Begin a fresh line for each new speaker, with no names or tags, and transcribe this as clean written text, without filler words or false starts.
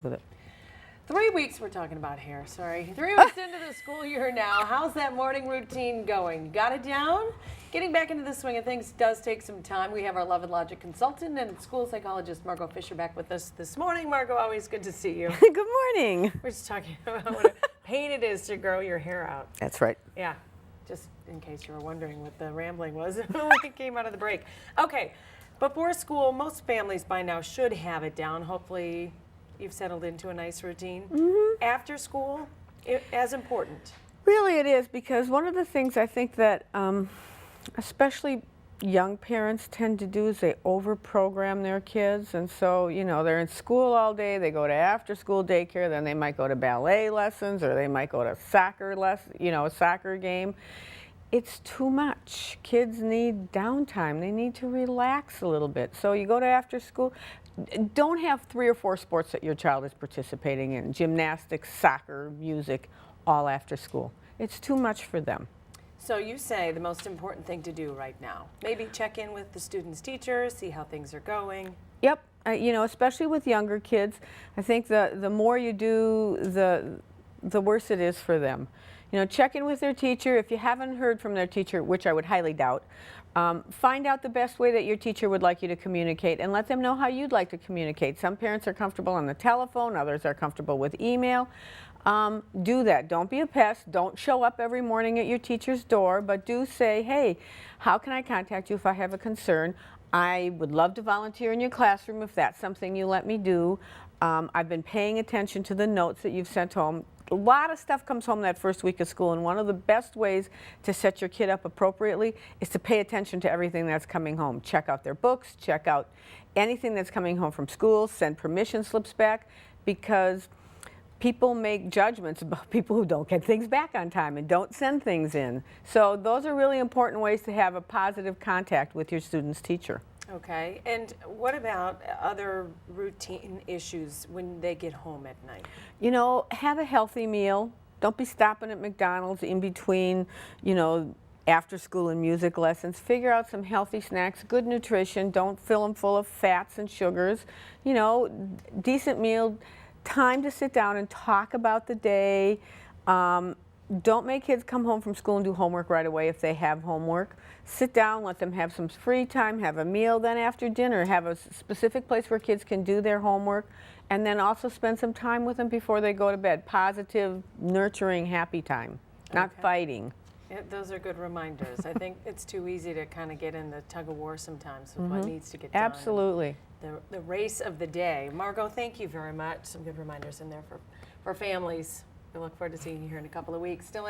with it.
3 weeks we're talking about here, sorry. 3 weeks into the school year now. How's that morning routine going? Got it down? Getting back into the swing of things does take some time. We have our Love and Logic consultant and school psychologist Margot Fisher back with us this morning. Margot, always good to see you.
Good morning.
We're just talking about what a pain it is to grow your hair out.
That's right.
Yeah, just in case you were wondering what the rambling was when we came out of the break. Okay, before school, most families by now should have it down. Hopefully you've settled into a nice routine. After school, as important.
Really it is, because one of the things I think that especially young parents tend to do is they over-program their kids. And so, you know, they're in school all day, they go to after-school daycare, then they might go to ballet lessons, or they might go to soccer a soccer game. It's too much. Kids need downtime. They need to relax a little bit. So you go to after school. Don't have 3 or 4 sports that your child is participating in. Gymnastics, soccer, music, all after school. It's too much for them.
So you say the most important thing to do right now, maybe check in with the student's teacher, see how things are going.
Yep, you know, especially with younger kids, I think the more you do, the worse it is for them. You know, check in with their teacher. If you haven't heard from their teacher, which I would highly doubt, find out the best way that your teacher would like you to communicate and let them know how you'd like to communicate. Some parents are comfortable on the telephone, others are comfortable with email. Do that. Don't be a pest. Don't show up every morning at your teacher's door, but do say, hey, how can I contact you if I have a concern? I would love to volunteer in your classroom if that's something you let me do. I've been paying attention to the notes that you've sent home. A lot of stuff comes home that first week of school, and one of the best ways to set your kid up appropriately is to pay attention to everything that's coming home. Check out their books, check out anything that's coming home from school, send permission slips back, because people make judgments about people who don't get things back on time and don't send things in. So those are really important ways to have a positive contact with your student's teacher.
Okay, and what about other routine issues when they get home at night?
You know, have a healthy meal. Don't be stopping at McDonald's in between, you know, after school and music lessons. Figure out some healthy snacks, good nutrition. Don't fill them full of fats and sugars. You know, decent meal, time to sit down and talk about the day. Don't make kids come home from school and do homework right away if they have homework. Sit down, let them have some free time, have a meal, then after dinner have a specific place where kids can do their homework, and then also spend some time with them before they go to bed. Positive, nurturing, happy time, not fighting.
Yeah, those are good reminders. I think it's too easy to kind of get in the tug of war sometimes with what needs to get done.
Absolutely.
The race of the day. Margot, thank you very much. Some good reminders in there for families. We look forward to seeing you here in a couple of weeks. Still